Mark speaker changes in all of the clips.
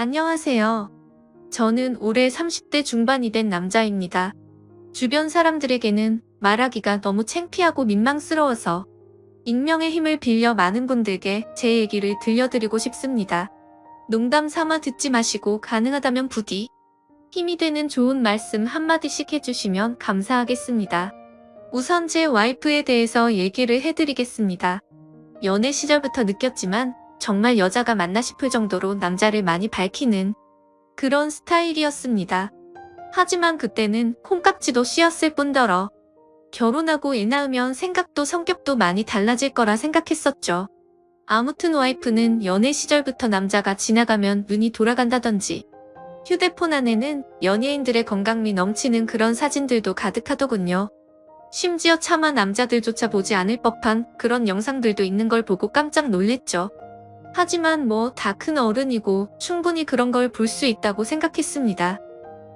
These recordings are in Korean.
Speaker 1: 안녕하세요. 저는 올해 30대 중반이 된 남자입니다. 주변 사람들에게는 말하기가 너무 창피하고 민망스러워서 익명의 힘을 빌려 많은 분들께 제 얘기를 들려드리고 싶습니다. 농담 삼아 듣지 마시고 가능하다면 부디 힘이 되는 좋은 말씀 한마디씩 해주시면 감사하겠습니다. 우선 제 와이프에 대해서 얘기를 해드리겠습니다. 연애 시절부터 느꼈지만 정말 여자가 맞나 싶을 정도로 남자를 많이 밝히는 그런 스타일이었습니다. 하지만 그때는 콩깍지도 씌었을 뿐더러 결혼하고 애 낳으면 생각도 성격도 많이 달라질 거라 생각했었죠. 아무튼 와이프는 연애 시절부터 남자가 지나가면 눈이 돌아간다던지 휴대폰 안에는 연예인들의 건강미 넘치는 그런 사진들도 가득하더군요. 심지어 차마 남자들조차 보지 않을 법한 그런 영상들도 있는 걸 보고 깜짝 놀랬죠. 하지만 뭐 다 큰 어른이고 충분히 그런 걸 볼 수 있다고 생각했습니다.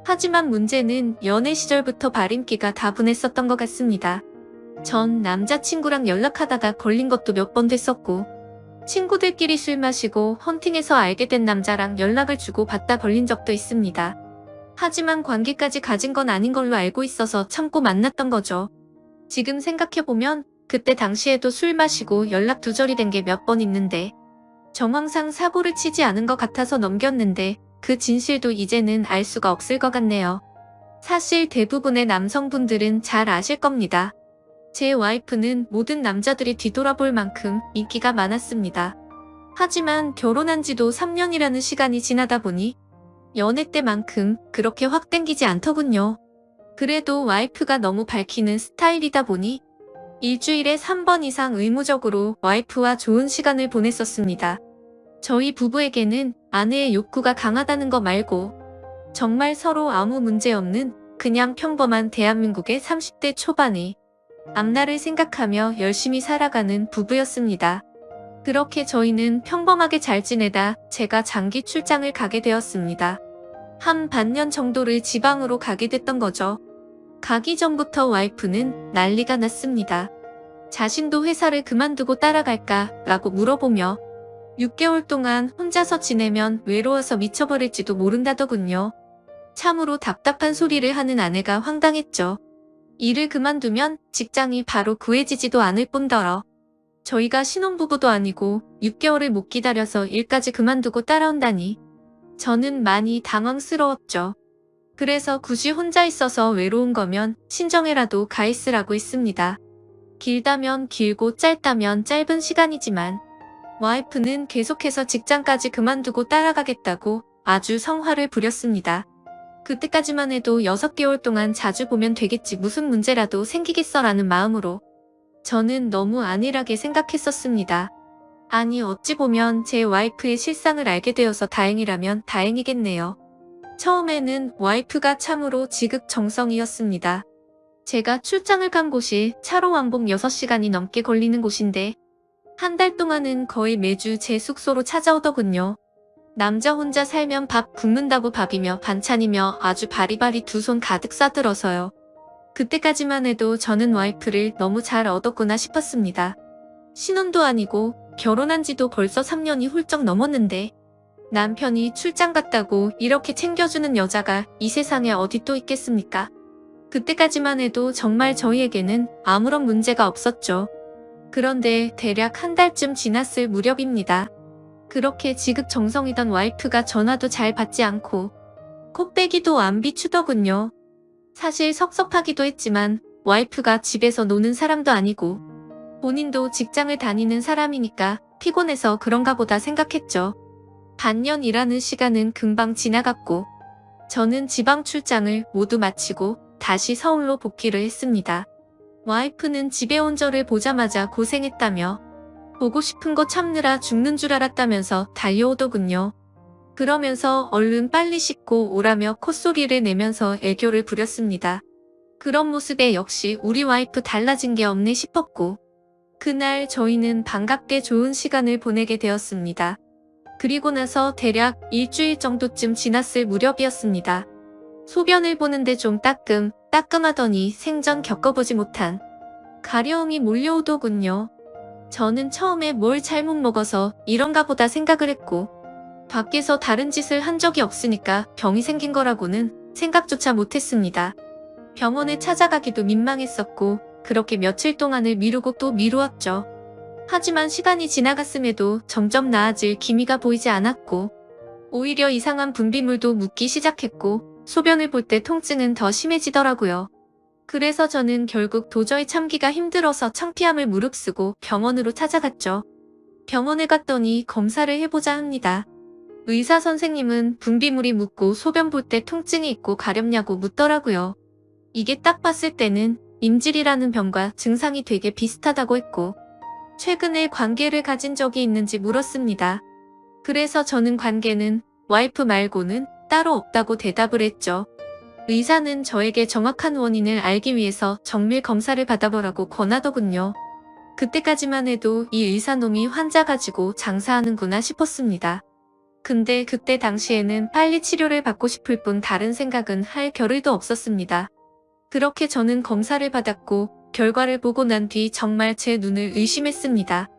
Speaker 1: 하지만 문제는 연애 시절부터 발임기가 다분했었던 것 같습니다. 전 남자친구랑 연락하다가 걸린 것도 몇 번 됐었고, 친구들끼리 술 마시고 헌팅해서 알게 된 남자랑 연락을 주고 받다 걸린 적도 있습니다. 하지만 관계까지 가진 건 아닌 걸로 알고 있어서 참고 만났던 거죠. 지금 생각해보면 그때 당시에도 술 마시고 연락 두절이 된 게 몇 번 있는데 정황상 사고를 치지 않은 것 같아서 넘겼는데 그 진실도 이제는 알 수가 없을 것 같네요. 사실 대부분의 남성분들은 잘 아실 겁니다. 제 와이프는 모든 남자들이 뒤돌아볼 만큼 인기가 많았습니다. 하지만 결혼한 지도 3년이라는 시간이 지나다 보니 연애 때만큼 그렇게 확 땡기지 않더군요. 그래도 와이프가 너무 밝히는 스타일이다 보니 일주일에 3번 이상 의무적으로 와이프와 좋은 시간을 보냈었습니다. 저희 부부에게는 아내의 욕구가 강하다는 거 말고 정말 서로 아무 문제 없는 그냥 평범한 대한민국의 30대 초반의 앞날을 생각하며 열심히 살아가는 부부였습니다. 그렇게 저희는 평범하게 잘 지내다 제가 장기 출장을 가게 되었습니다. 한 반년 정도를 지방으로 가게 됐던 거죠. 가기 전부터 와이프는 난리가 났습니다. 자신도 회사를 그만두고 따라갈까 라고 물어보며 6개월 동안 혼자서 지내면 외로워서 미쳐버릴지도 모른다더군요. 참으로 답답한 소리를 하는 아내가 황당했죠. 일을 그만두면 직장이 바로 구해지지도 않을 뿐더러 저희가 신혼부부도 아니고 6개월을 못 기다려서 일까지 그만두고 따라온다니 저는 많이 당황스러웠죠. 그래서 굳이 혼자 있어서 외로운 거면 친정에라도 가 있으라고 했습니다. 길다면 길고 짧다면 짧은 시간이지만 와이프는 계속해서 직장까지 그만두고 따라가겠다고 아주 성화를 부렸습니다. 그때까지만 해도 6개월 동안 자주 보면 되겠지 무슨 문제라도 생기겠어라는 마음으로 저는 너무 안일하게 생각했었습니다. 아니 어찌 보면 제 와이프의 실상을 알게 되어서 다행이라면 다행이겠네요. 처음에는 와이프가 참으로 지극정성이었습니다. 제가 출장을 간 곳이 차로 왕복 6시간이 넘게 걸리는 곳인데 한 달 동안은 거의 매주 제 숙소로 찾아오더군요. 남자 혼자 살면 밥 굶는다고 밥이며 반찬이며 아주 바리바리 두 손 가득 싸들어서요. 그때까지만 해도 저는 와이프를 너무 잘 얻었구나 싶었습니다. 신혼도 아니고 결혼한 지도 벌써 3년이 훌쩍 넘었는데 남편이 출장 갔다고 이렇게 챙겨주는 여자가 이 세상에 어디 또 있겠습니까? 그때까지만 해도 정말 저희에게는 아무런 문제가 없었죠. 그런데 대략 한 달쯤 지났을 무렵입니다. 그렇게 지극정성이던 와이프가 전화도 잘 받지 않고 코빼기도 안 비추더군요. 사실 섭섭하기도 했지만 와이프가 집에서 노는 사람도 아니고 본인도 직장을 다니는 사람이니까 피곤해서 그런가 보다 생각했죠. 반년 일하는 시간은 금방 지나갔고 저는 지방 출장을 모두 마치고 다시 서울로 복귀를 했습니다. 와이프는 집에 온 저를 보자마자 고생했다며 보고 싶은 거 참느라 죽는 줄 알았다면서 달려오더군요. 그러면서 얼른 빨리 씻고 오라며 콧소리를 내면서 애교를 부렸습니다. 그런 모습에 역시 우리 와이프 달라진 게 없네 싶었고 그날 저희는 반갑게 좋은 시간을 보내게 되었습니다. 그리고 나서 대략 일주일 정도쯤 지났을 무렵이었습니다. 소변을 보는데 좀 따끔하더니 생전 겪어보지 못한 가려움이 몰려오더군요. 저는 처음에 뭘 잘못 먹어서 이런가 보다 생각을 했고 밖에서 다른 짓을 한 적이 없으니까 병이 생긴 거라고는 생각조차 못했습니다. 병원에 찾아가기도 민망했었고 그렇게 며칠 동안을 미루고 또 미루었죠. 하지만 시간이 지나갔음에도 점점 나아질 기미가 보이지 않았고 오히려 이상한 분비물도 묻기 시작했고 소변을 볼 때 통증은 더 심해지더라고요. 그래서 저는 결국 도저히 참기가 힘들어서 창피함을 무릅쓰고 병원으로 찾아갔죠. 병원에 갔더니 검사를 해보자 합니다. 의사 선생님은 분비물이 묻고 소변 볼 때 통증이 있고 가렵냐고 묻더라고요. 이게 딱 봤을 때는 임질이라는 병과 증상이 되게 비슷하다고 했고 최근에 관계를 가진 적이 있는지 물었습니다. 그래서 저는 관계는 와이프 말고는 따로 없다고 대답을 했죠. 의사는 저에게 정확한 원인을 알기 위해서 정밀 검사를 받아보라고 권하더군요. 그때까지만 해도 이 의사놈이 환자 가지고 장사하는구나 싶었습니다. 근데 그때 당시에는 빨리 치료를 받고 싶을 뿐 다른 생각은 할 겨를도 없었습니다. 그렇게 저는 검사를 받았고 결과를 보고 난 뒤 정말 제 눈을 의심했습니다.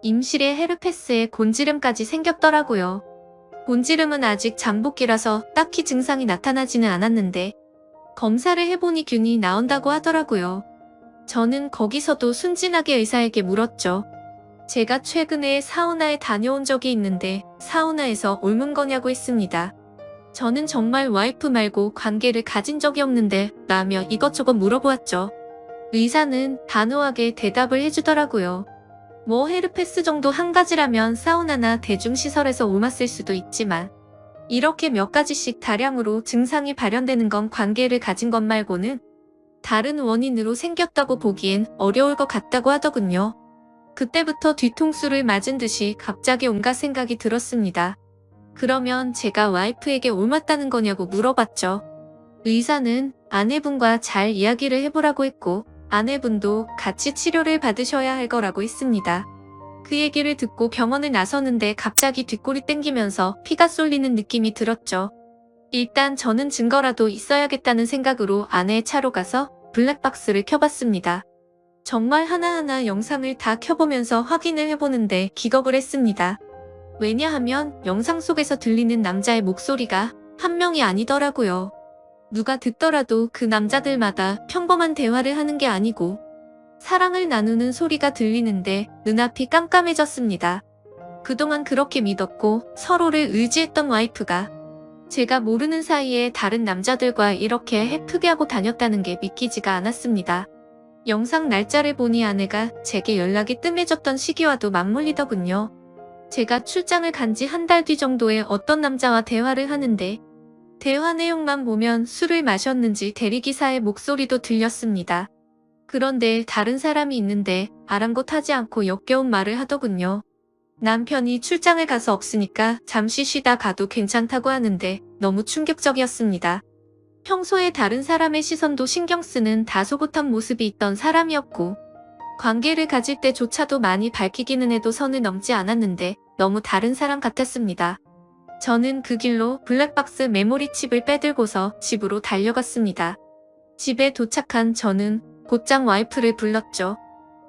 Speaker 1: 임실에 헤르페스에 곤지름까지 생겼더라고요. 곤지름은 아직 잠복기라서 딱히 증상이 나타나지는 않았는데 검사를 해보니 균이 나온다고 하더라고요. 저는 거기서도 순진하게 의사에게 물었죠. 제가 최근에 사우나에 다녀온 적이 있는데 사우나에서 옮은 거냐고 했습니다. 저는 정말 와이프 말고 관계를 가진 적이 없는데 라며 이것저것 물어보았죠. 의사는 단호하게 대답을 해주더라고요. 뭐 헤르페스 정도 한 가지라면 사우나나 대중시설에서 옮았을 수도 있지만 이렇게 몇 가지씩 다량으로 증상이 발현되는 건 관계를 가진 것 말고는 다른 원인으로 생겼다고 보기엔 어려울 것 같다고 하더군요. 그때부터 뒤통수를 맞은 듯이 갑자기 온갖 생각이 들었습니다. 그러면 제가 와이프에게 옮았다는 거냐고 물어봤죠. 의사는 아내분과 잘 이야기를 해보라고 했고 아내분도 같이 치료를 받으셔야 할 거라고 했습니다. 그 얘기를 듣고 병원을 나서는데 갑자기 뒷골이 땡기면서 피가 쏠리는 느낌이 들었죠. 일단 저는 증거라도 있어야겠다는 생각으로 아내의 차로 가서 블랙박스를 켜봤습니다. 정말 하나하나 영상을 다 켜보면서 확인을 해보는데 기겁을 했습니다. 왜냐하면 영상 속에서 들리는 남자의 목소리가 한 명이 아니더라고요. 누가 듣더라도 그 남자들마다 평범한 대화를 하는 게 아니고 사랑을 나누는 소리가 들리는데 눈앞이 깜깜해졌습니다. 그동안 그렇게 믿었고 서로를 의지했던 와이프가 제가 모르는 사이에 다른 남자들과 이렇게 해프게 하고 다녔다는 게 믿기지가 않았습니다. 영상 날짜를 보니 아내가 제게 연락이 뜸해졌던 시기와도 맞물리더군요. 제가 출장을 간 지 한 달 뒤 정도에 어떤 남자와 대화를 하는데 대화 내용만 보면 술을 마셨는지 대리기사의 목소리도 들렸습니다. 그런데 다른 사람이 있는데 아랑곳하지 않고 역겨운 말을 하더군요. 남편이 출장을 가서 없으니까 잠시 쉬다 가도 괜찮다고 하는데 너무 충격적이었습니다. 평소에 다른 사람의 시선도 신경 쓰는 다소곳한 모습이 있던 사람이었고 관계를 가질 때조차도 많이 밝히기는 해도 선을 넘지 않았는데 너무 다른 사람 같았습니다. 저는 그 길로 블랙박스 메모리 칩을 빼들고서 집으로 달려갔습니다. 집에 도착한 저는 곧장 와이프를 불렀죠.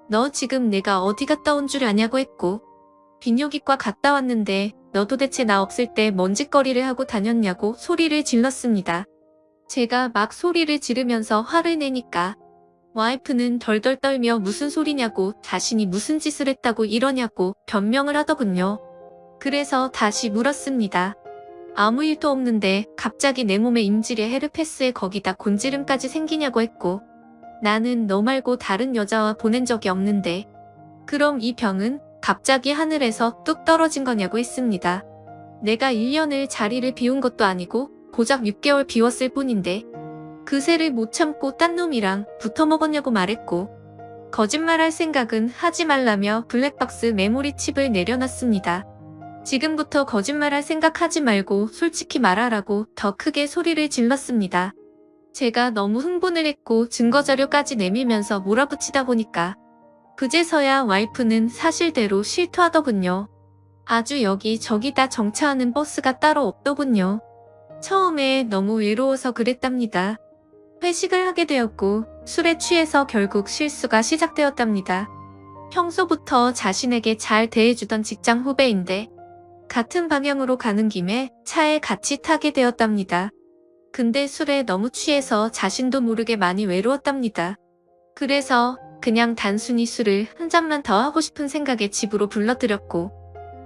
Speaker 1: 너 지금 내가 어디 갔다 온 줄 아냐고 했고 비뇨기과 갔다 왔는데 너 도대체 나 없을 때 뭔 짓거리를 하고 다녔냐고 소리를 질렀습니다. 제가 막 소리를 지르면서 화를 내니까 와이프는 덜덜 떨며 무슨 소리냐고 자신이 무슨 짓을 했다고 이러냐고 변명을 하더군요. 그래서 다시 물었습니다. 아무 일도 없는데 갑자기 내 몸에 임질에 헤르페스에 거기다 곤지름까지 생기냐고 했고 나는 너 말고 다른 여자와 보낸 적이 없는데 그럼 이 병은 갑자기 하늘에서 뚝 떨어진 거냐고 했습니다. 내가 1년을 자리를 비운 것도 아니고 고작 6개월 비웠을 뿐인데 그새를 못 참고 딴 놈이랑 붙어 먹었냐고 말했고 거짓말할 생각은 하지 말라며 블랙박스 메모리 칩을 내려놨습니다. 지금부터 거짓말할 생각하지 말고 솔직히 말하라고 더 크게 소리를 질렀습니다. 제가 너무 흥분을 했고 증거자료까지 내밀면서 몰아붙이다 보니까 그제서야 와이프는 사실대로 실토하더군요. 아주 여기저기 다 정차하는 버스가 따로 없더군요. 처음에 너무 외로워서 그랬답니다. 회식을 하게 되었고 술에 취해서 결국 실수가 시작되었답니다. 평소부터 자신에게 잘 대해주던 직장 후배인데 같은 방향으로 가는 김에 차에 같이 타게 되었답니다. 근데 술에 너무 취해서 자신도 모르게 많이 외로웠답니다. 그래서 그냥 단순히 술을 한 잔만 더 하고 싶은 생각에 집으로 불러들였고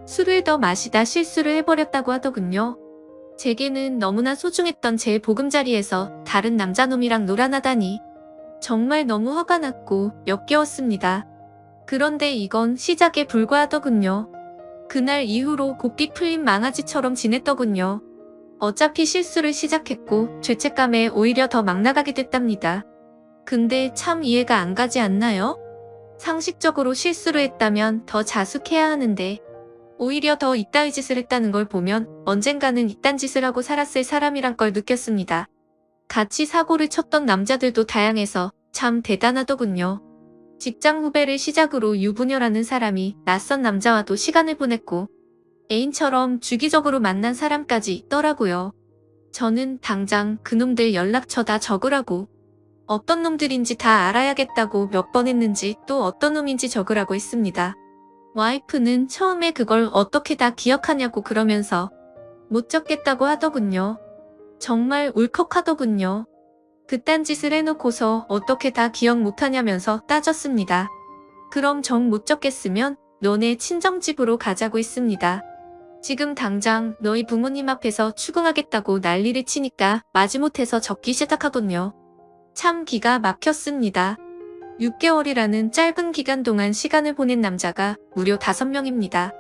Speaker 1: 술을 더 마시다 실수를 해버렸다고 하더군요. 제게는 너무나 소중했던 제 보금자리에서 다른 남자놈이랑 놀아나다니 정말 너무 화가 났고 역겨웠습니다. 그런데 이건 시작에 불과하더군요. 그날 이후로 고삐 풀린 망아지처럼 지냈더군요. 어차피 실수를 시작했고 죄책감에 오히려 더 막 나가게 됐답니다. 근데 참 이해가 안 가지 않나요? 상식적으로 실수를 했다면 더 자숙해야 하는데 오히려 더 이따위 짓을 했다는 걸 보면 언젠가는 이딴 짓을 하고 살았을 사람이란 걸 느꼈습니다. 같이 사고를 쳤던 남자들도 다양해서 참 대단하더군요. 직장 후배를 시작으로 유부녀라는 사람이 낯선 남자와도 시간을 보냈고 애인처럼 주기적으로 만난 사람까지 있더라고요. 저는 당장 그놈들 연락처 다 적으라고 어떤 놈들인지 다 알아야겠다고 몇 번 했는지 또 어떤 놈인지 적으라고 했습니다. 와이프는 처음에 그걸 어떻게 다 기억하냐고 그러면서 못 적겠다고 하더군요. 정말 울컥하더군요. 그딴 짓을 해놓고서 어떻게 다 기억 못하냐면서 따졌습니다. 그럼 정 못 적겠으면 너네 친정집으로 가자고 했습니다. 지금 당장 너희 부모님 앞에서 추궁하겠다고 난리를 치니까 마지못해서 적기 시작하군요. 참 기가 막혔습니다. 6개월이라는 짧은 기간 동안 시간을 보낸 남자가 무려 5명입니다.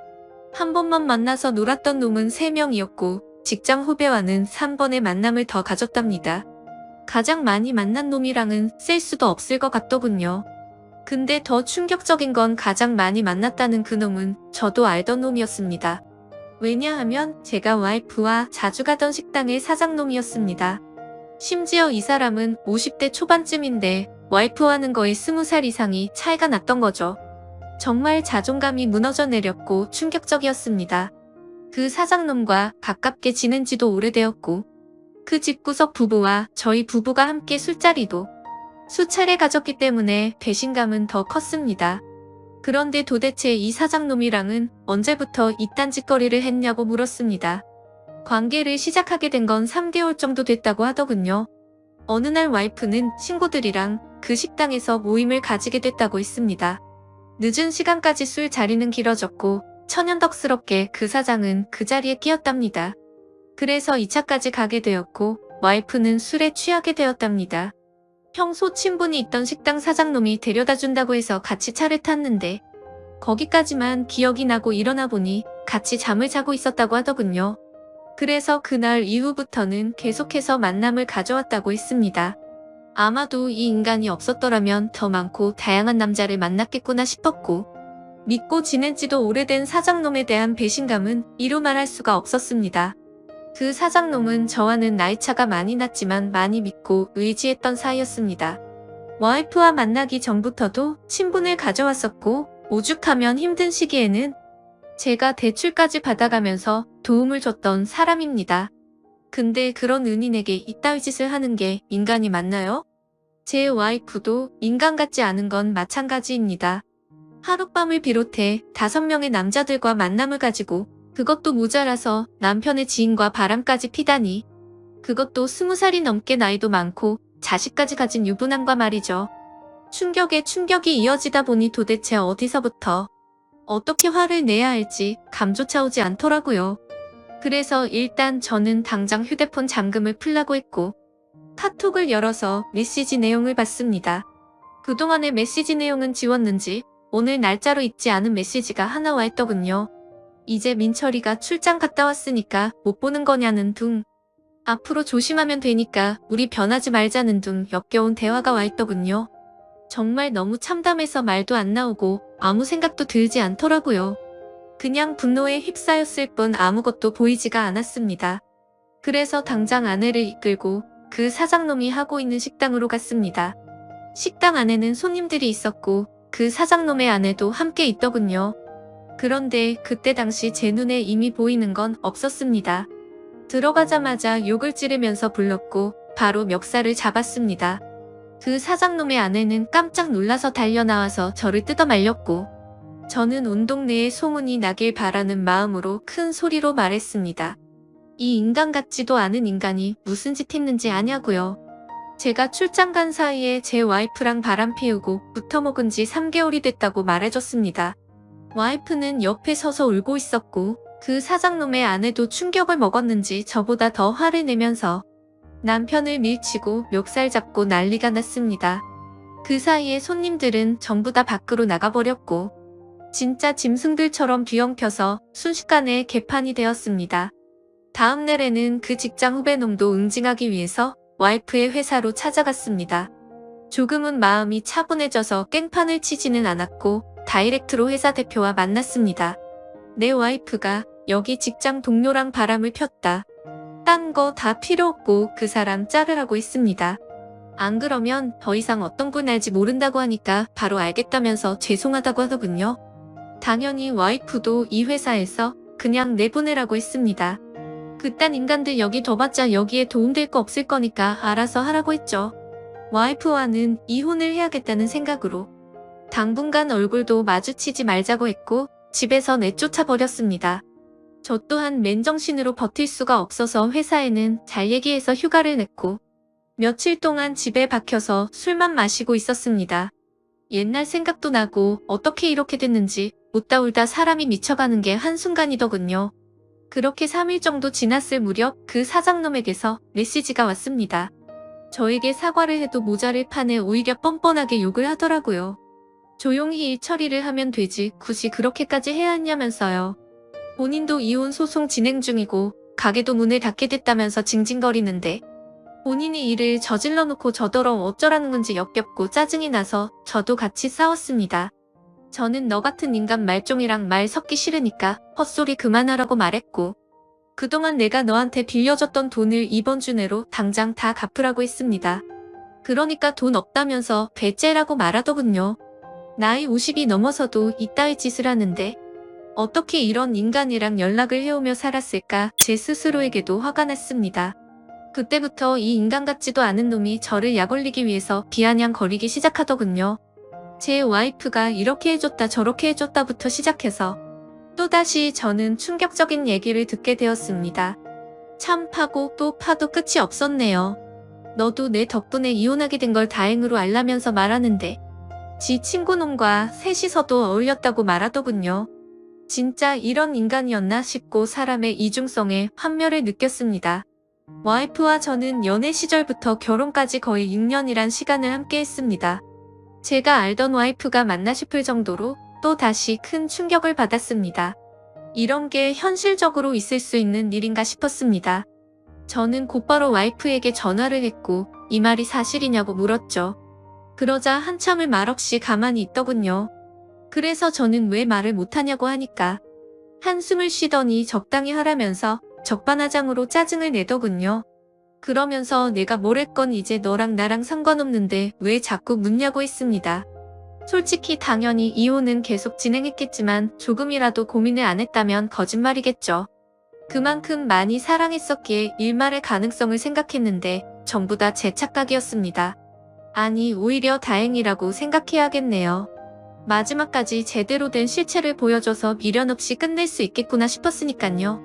Speaker 1: 한 번만 만나서 놀았던 놈은 3명이었고 직장 후배와는 3번의 만남을 더 가졌답니다. 가장 많이 만난 놈이랑은 셀 수도 없을 것 같더군요. 근데 더 충격적인 건 가장 많이 만났다는 그 놈은 저도 알던 놈이었습니다. 왜냐하면 제가 와이프와 자주 가던 식당의 사장놈이었습니다. 심지어 이 사람은 50대 초반쯤인데 와이프와는 거의 20살 이상이 차이가 났던 거죠. 정말 자존감이 무너져 내렸고 충격적이었습니다. 그 사장놈과 가깝게 지낸 지도 오래되었고 그 집구석 부부와 저희 부부가 함께 술자리도 수차례 가졌기 때문에 배신감은 더 컸습니다. 그런데 도대체 이 사장놈이랑은 언제부터 이딴 짓거리를 했냐고 물었습니다. 관계를 시작하게 된 건 3개월 정도 됐다고 하더군요. 어느 날 와이프는 친구들이랑 그 식당에서 모임을 가지게 됐다고 했습니다. 늦은 시간까지 술 자리는 길어졌고 천연덕스럽게 그 사장은 그 자리에 끼었답니다. 그래서 2차까지 가게 되었고 와이프는 술에 취하게 되었답니다. 평소 친분이 있던 식당 사장놈이 데려다 준다고 해서 같이 차를 탔는데 거기까지만 기억이 나고 일어나 보니 같이 잠을 자고 있었다고 하더군요. 그래서 그날 이후부터는 계속해서 만남을 가져왔다고 했습니다. 아마도 이 인간이 없었더라면 더 많고 다양한 남자를 만났겠구나 싶었고 믿고 지낸 지도 오래된 사장놈에 대한 배신감은 이루 말할 수가 없었습니다. 그 사장놈은 저와는 나이차가 많이 났지만 많이 믿고 의지했던 사이였습니다. 와이프와 만나기 전부터도 친분을 가져왔었고 오죽하면 힘든 시기에는 제가 대출까지 받아가면서 도움을 줬던 사람입니다. 근데 그런 은인에게 이따위 짓을 하는 게 인간이 맞나요? 제 와이프도 인간 같지 않은 건 마찬가지입니다. 하룻밤을 비롯해 5명의 남자들과 만남을 가지고 그것도 모자라서 남편의 지인과 바람까지 피다니 그것도 20살이 넘게 나이도 많고 자식까지 가진 유부남과 말이죠. 충격에 충격이 이어지다 보니 도대체 어디서부터 어떻게 화를 내야 할지 감조차 오지 않더라고요. 그래서 일단 저는 당장 휴대폰 잠금을 풀라고 했고 카톡을 열어서 메시지 내용을 봤습니다. 그동안의 메시지 내용은 지웠는지 오늘 날짜로 잊지 않은 메시지가 하나 와 있더군요. 이제 민철이가 출장 갔다 왔으니까 못 보는 거냐는 둥. 앞으로 조심하면 되니까 우리 변하지 말자는 둥 역겨운 대화가 와 있더군요. 정말 너무 참담해서 말도 안 나오고 아무 생각도 들지 않더라고요. 그냥 분노에 휩싸였을 뿐 아무것도 보이지가 않았습니다. 그래서 당장 아내를 이끌고 그 사장놈이 하고 있는 식당으로 갔습니다. 식당 안에는 손님들이 있었고 그 사장놈의 아내도 함께 있더군요. 그런데 그때 당시 제 눈에 이미 보이는 건 없었습니다. 들어가자마자 욕을 지르면서 불렀고 바로 멱살을 잡았습니다. 그 사장놈의 아내는 깜짝 놀라서 달려나와서 저를 뜯어말렸고 저는 온 동네에 소문이 나길 바라는 마음으로 큰 소리로 말했습니다. 이 인간 같지도 않은 인간이 무슨 짓 했는지 아냐고요. 제가 출장 간 사이에 제 와이프랑 바람 피우고 붙어먹은 지 3개월이 됐다고 말해줬습니다. 와이프는 옆에 서서 울고 있었고 그 사장놈의 아내도 충격을 먹었는지 저보다 더 화를 내면서 남편을 밀치고 멱살 잡고 난리가 났습니다. 그 사이에 손님들은 전부 다 밖으로 나가버렸고 진짜 짐승들처럼 뒤엉켜서 순식간에 개판이 되었습니다. 다음 날에는 그 직장 후배놈도 응징하기 위해서 와이프의 회사로 찾아갔습니다. 조금은 마음이 차분해져서 깽판을 치지는 않았고 다이렉트로 회사 대표와 만났습니다. 내 와이프가 여기 직장 동료랑 바람을 폈다. 딴 거 다 필요 없고 그 사람 자르라고 했습니다. 안 그러면 더 이상 어떤 분 알지 모른다고 하니까 바로 알겠다면서 죄송하다고 하더군요. 당연히 와이프도 이 회사에서 그냥 내보내라고 했습니다. 그딴 인간들 여기 둬봤자 여기에 도움될 거 없을 거니까 알아서 하라고 했죠. 와이프와는 이혼을 해야겠다는 생각으로 당분간 얼굴도 마주치지 말자고 했고 집에서 내쫓아 버렸습니다. 저 또한 맨정신으로 버틸 수가 없어서 회사에는 잘 얘기해서 휴가를 냈고 며칠 동안 집에 박혀서 술만 마시고 있었습니다. 옛날 생각도 나고 어떻게 이렇게 됐는지 웃다 울다 사람이 미쳐가는 게 한순간이더군요. 그렇게 3일 정도 지났을 무렵 그 사장놈에게서 메시지가 왔습니다. 저에게 사과를 해도 모자를 파내 오히려 뻔뻔하게 욕을 하더라고요. 조용히 일 처리를 하면 되지 굳이 그렇게까지 해야 했냐면서요. 본인도 이혼 소송 진행 중이고 가게도 문을 닫게 됐다면서 징징거리는데 본인이 일을 저질러 놓고 저더러 어쩌라는 건지 역겹고 짜증이 나서 저도 같이 싸웠습니다. 저는 너 같은 인간 말종이랑 말 섞기 싫으니까 헛소리 그만하라고 말했고 그동안 내가 너한테 빌려줬던 돈을 이번 주 내로 당장 다 갚으라고 했습니다. 그러니까 돈 없다면서 배째라고 말하더군요. 나이 50이 넘어서도 이따위 짓을 하는데 어떻게 이런 인간이랑 연락을 해오며 살았을까 제 스스로에게도 화가 났습니다. 그때부터 이 인간 같지도 않은 놈이 저를 약올리기 위해서 비아냥거리기 시작하더군요. 제 와이프가 이렇게 해줬다 저렇게 해줬다부터 시작해서 또다시 저는 충격적인 얘기를 듣게 되었습니다. 참 파고 또 파도 끝이 없었네요. 너도 내 덕분에 이혼하게 된 걸 다행으로 알라면서 말하는데 지 친구놈과 셋이서도 어울렸다고 말하더군요. 진짜 이런 인간이었나 싶고 사람의 이중성에 환멸을 느꼈습니다. 와이프와 저는 연애 시절부터 결혼까지 거의 6년이란 시간을 함께 했습니다. 제가 알던 와이프가 맞나 싶을 정도로 또 다시 큰 충격을 받았습니다. 이런 게 현실적으로 있을 수 있는 일인가 싶었습니다. 저는 곧바로 와이프에게 전화를 했고 이 말이 사실이냐고 물었죠. 그러자 한참을 말없이 가만히 있더군요. 그래서 저는 왜 말을 못하냐고 하니까 한숨을 쉬더니 적당히 하라면서 적반하장으로 짜증을 내더군요. 그러면서 내가 뭘 했건 이제 너랑 나랑 상관없는데 왜 자꾸 묻냐고 했습니다. 솔직히 당연히 이혼은 계속 진행했겠지만 조금이라도 고민을 안 했다면 거짓말이겠죠. 그만큼 많이 사랑했었기에 일말의 가능성을 생각했는데 전부 다 제 착각이었습니다. 아니 오히려 다행이라고 생각해야겠네요. 마지막까지 제대로 된 실체를 보여줘서 미련 없이 끝낼 수 있겠구나 싶었으니깐요.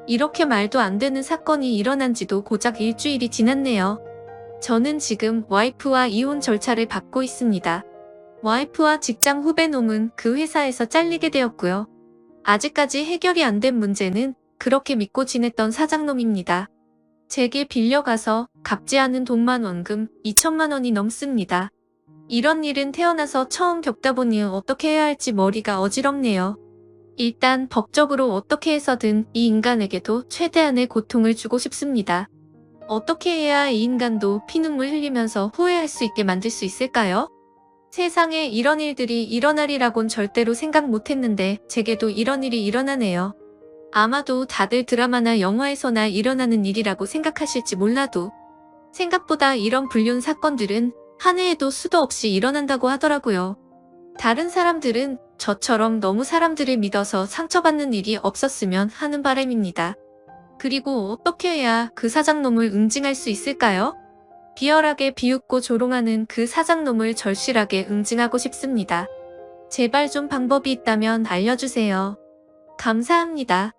Speaker 1: 이렇게 말도 안 되는 사건이 일어난 지도 고작 일주일이 지났네요. 저는 지금 와이프와 이혼 절차를 받고 있습니다. 와이프와 직장 후배놈은 그 회사에서 잘리게 되었고요. 아직까지 해결이 안 된 문제는 그렇게 믿고 지냈던 사장놈입니다. 제게 빌려가서 갚지 않은 돈만 원금 2천만 원이 넘습니다. 이런 일은 태어나서 처음 겪다 보니 어떻게 해야 할지 머리가 어지럽네요. 일단 법적으로 어떻게 해서든 이 인간에게도 최대한의 고통을 주고 싶습니다. 어떻게 해야 이 인간도 피눈물 흘리면서 후회할 수 있게 만들 수 있을까요? 세상에 이런 일들이 일어나리라곤 절대로 생각 못했는데 제게도 이런 일이 일어나네요. 아마도 다들 드라마나 영화에서나 일어나는 일이라고 생각하실지 몰라도 생각보다 이런 불륜 사건들은 한 해에도 수도 없이 일어난다고 하더라고요. 다른 사람들은 저처럼 너무 사람들을 믿어서 상처받는 일이 없었으면 하는 바람입니다. 그리고 어떻게 해야 그 사장놈을 응징할 수 있을까요? 비열하게 비웃고 조롱하는 그 사장놈을 절실하게 응징하고 싶습니다. 제발 좀 방법이 있다면 알려주세요. 감사합니다.